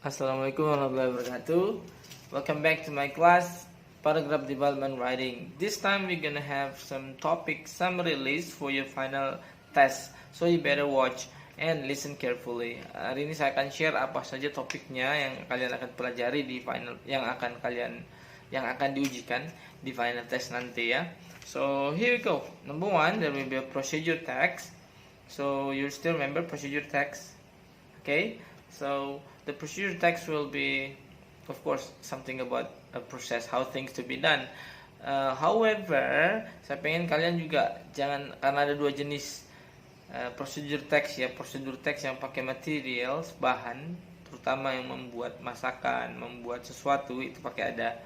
Assalamualaikum warahmatullahi wabarakatuh. Welcome back to my class, Paragraph Development Writing. This time we're gonna have some topic summary list for your final test. So you better watch and listen carefully. Hari ini saya akan share apa saja topiknya yang kalian akan pelajari di final, yang akan diujikan di final test nanti ya. So here we go. Number one, there will be a procedure text. So you still remember procedure text? Okay. So the procedure text will be, of course, something about a process, how things to be done. However, saya pengen kalian juga jangan, karena ada dua jenis procedure text ya, prosedur teks yang pakai materials, bahan, terutama yang membuat masakan, membuat sesuatu itu pakai ada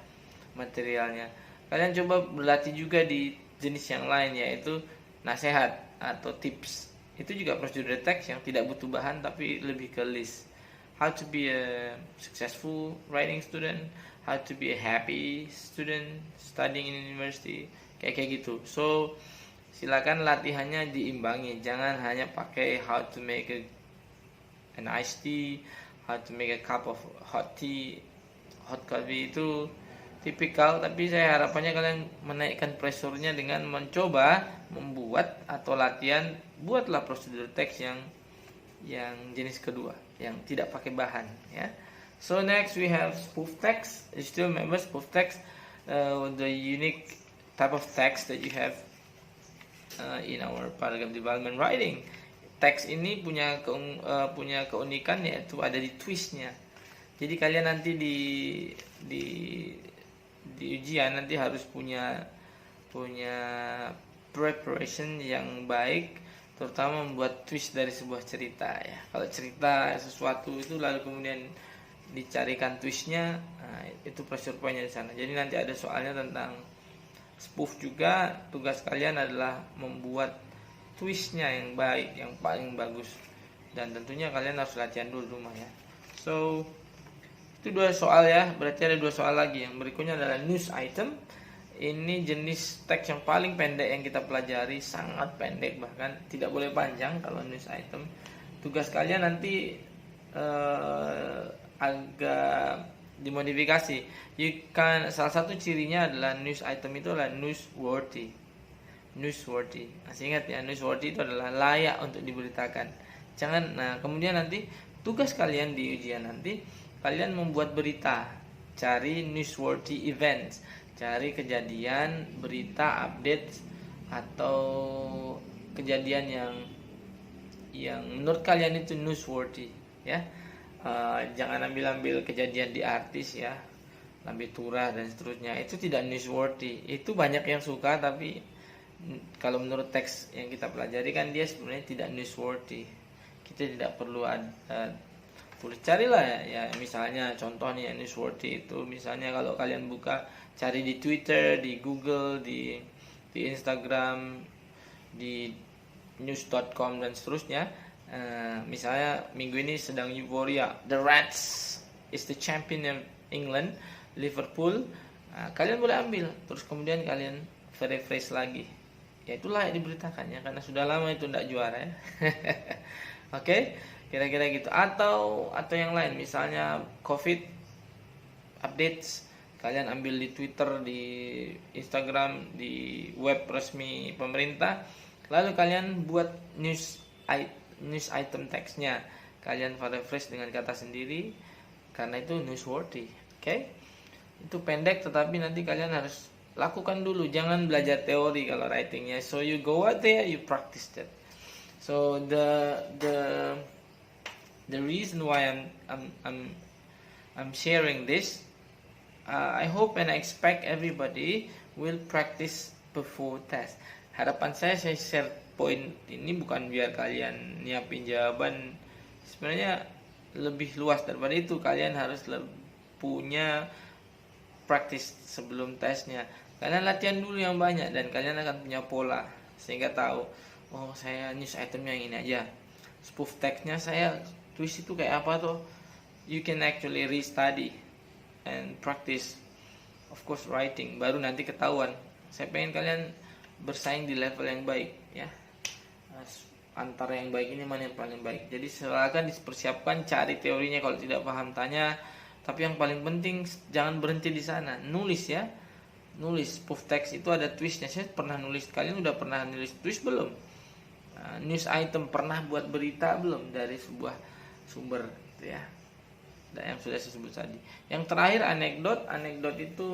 materialnya. Kalian coba berlatih juga di jenis yang lain, yaitu nasihat atau tips. Itu juga prosedur text yang tidak butuh bahan tapi lebih ke list. How to be a successful writing student, how to be a happy student studying in university, kayak gitu. So silakan latihannya diimbangi, jangan hanya pakai how to make an iced tea, how to make a cup of hot tea, hot coffee. Itu tipikal, tapi saya harapannya kalian menaikkan pressure-nya dengan mencoba membuat atau latihan, buatlah prosedur teks yang jenis kedua, yang tidak pakai bahan ya. So next we have spoof text. You still remember spoof text, the unique type of text that you have in our paragraph development writing. Teks ini punya keunikan, yaitu ada di twistnya. Jadi kalian nanti di ujian nanti harus punya preparation yang baik, terutama membuat twist dari sebuah cerita ya. Kalau cerita sesuatu itu lalu kemudian dicarikan twistnya, nah, itu pressure point-nya di sana. Jadi nanti ada soalnya tentang spoof juga. Tugas kalian adalah membuat twistnya yang baik, yang paling bagus, dan tentunya kalian harus latihan dulu di rumah ya. So itu dua soal ya, berarti ada dua soal lagi. Yang berikutnya adalah news item. Ini jenis teks yang paling pendek yang kita pelajari, sangat pendek, bahkan tidak boleh panjang kalau news item. Tugas kalian nanti agak dimodifikasi. Salah satu cirinya adalah news item itu adalah newsworthy. Masih ingat ya, newsworthy itu adalah layak untuk diberitakan. Kemudian nanti tugas kalian di ujian nanti, kalian membuat berita, cari newsworthy events, cari kejadian, berita, update, atau kejadian yang menurut kalian itu newsworthy ya. Jangan ambil kejadian di artis ya, Lambe Turah dan seterusnya, itu tidak newsworthy. Itu banyak yang suka, tapi kalau menurut teks yang kita pelajari kan dia sebenarnya tidak newsworthy. Kita tidak perlu tulis, carilah ya, misalnya contoh nih newsworthy itu, misalnya kalau kalian buka, cari di Twitter, di Google, di Instagram, di news.com dan seterusnya. Misalnya minggu ini sedang euforia, the Reds is the champion of England, Liverpool. Kalian boleh ambil, terus kemudian kalian rephrase lagi. Ya itulah yang diberitakan ya, karena sudah lama itu tidak juara ya. Oke, kira-kira gitu. Atau yang lain, misalnya COVID updates, kalian ambil di Twitter, di Instagram, di web resmi pemerintah, lalu kalian buat news item teksnya, kalian paraphrase dengan kata sendiri, karena itu newsworthy. Oke, itu pendek, tetapi nanti kalian harus lakukan dulu, jangan belajar teori kalau writingnya. So you go out there, you practice that. So the reason why I'm sharing this, I hope and I expect everybody will practice before test. Harapan saya share poin ini bukan biar kalian nyiapin jawaban, sebenarnya lebih luas daripada itu. Kalian harus punya practice sebelum tesnya. Kalian latihan dulu yang banyak, dan kalian akan punya pola, sehingga tahu, oh saya news itemnya yang ini aja, spoof textnya saya twist itu kayak apa tuh. You can actually restudy and practice, of course, writing, baru nanti ketahuan. Saya pengen kalian bersaing di level yang baik ya. antara yang baik ini mana yang paling baik. Jadi silakan dipersiapkan, cari teorinya, kalau tidak paham tanya. Tapi yang paling penting jangan berhenti di sana, nulis ya. Nulis spoof text itu ada twistnya. Saya pernah nulis. Kalian udah pernah nulis twist belum? News item pernah buat berita belum dari sebuah sumber gitu ya. Dan yang sudah saya sebut tadi. Yang terakhir anekdot. Anekdot itu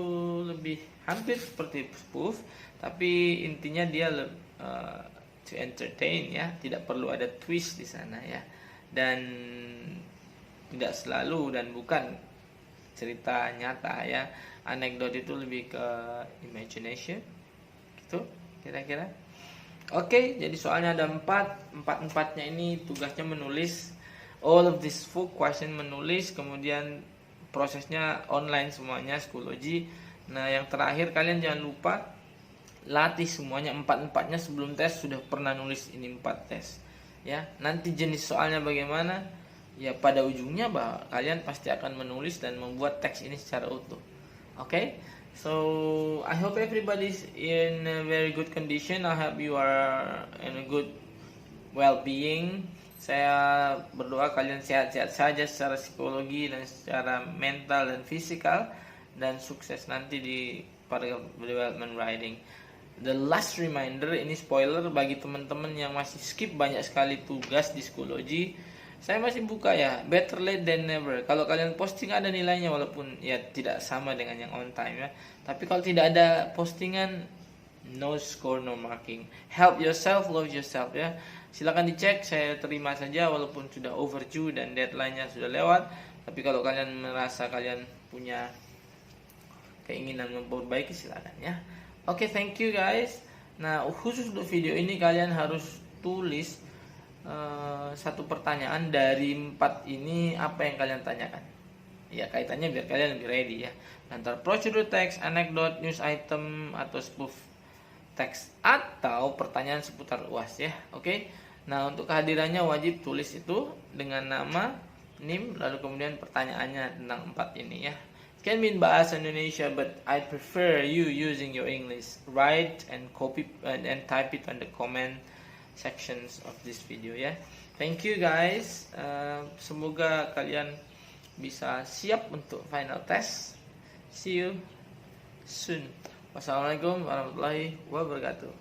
lebih hampir seperti spoof, tapi intinya dia to entertain ya, tidak perlu ada twist di sana ya. Dan tidak selalu dan bukan cerita nyata ya. Anekdot itu lebih ke imagination gitu kira-kira. Oke, jadi soalnya ada empatnya ini tugasnya menulis all of this full question, menulis, kemudian prosesnya online semuanya Schoology. Nah yang terakhir kalian jangan lupa latih semuanya empat-empatnya sebelum tes sudah pernah nulis ini 4 tes ya. Nanti jenis soalnya bagaimana ya, pada ujungnya bahwa kalian pasti akan menulis dan membuat teks ini secara utuh. Okay, so I hope everybody's in a very good condition. I hope you are in a good well-being. Saya berdoa kalian sehat-sehat saja secara psikologi dan secara mental dan fisikal, dan sukses nanti di pada development writing. The last reminder, ini spoiler bagi teman-teman yang masih skip banyak sekali tugas di Schoology. Saya masih buka ya, better late than never. Kalau kalian posting ada nilainya, walaupun ya tidak sama dengan yang on time ya. Tapi kalau tidak ada postingan, no score, no marking. Help yourself, love yourself ya. Silakan dicek, saya terima saja walaupun sudah overdue dan deadline-nya sudah lewat. Tapi kalau kalian merasa kalian punya keinginan memperbaiki, silakan ya. Oke, thank you guys. Nah, khusus untuk video ini kalian harus tulis satu pertanyaan dari 4 ini, apa yang kalian tanyakan ya, kaitannya biar kalian lebih ready ya, antara procedure text, anecdote, news item, atau spoof text, atau pertanyaan seputar UAS ya. Oke. Nah untuk kehadirannya wajib tulis itu dengan nama, NIM, lalu kemudian pertanyaannya tentang 4 ini ya. Can be in bahasa Indonesia, but I prefer you using your English. Write and copy and type it on the comment sections of this video ya. Thank you guys. Semoga kalian bisa siap untuk final test. See you soon. Wassalamualaikum warahmatullahi wabarakatuh.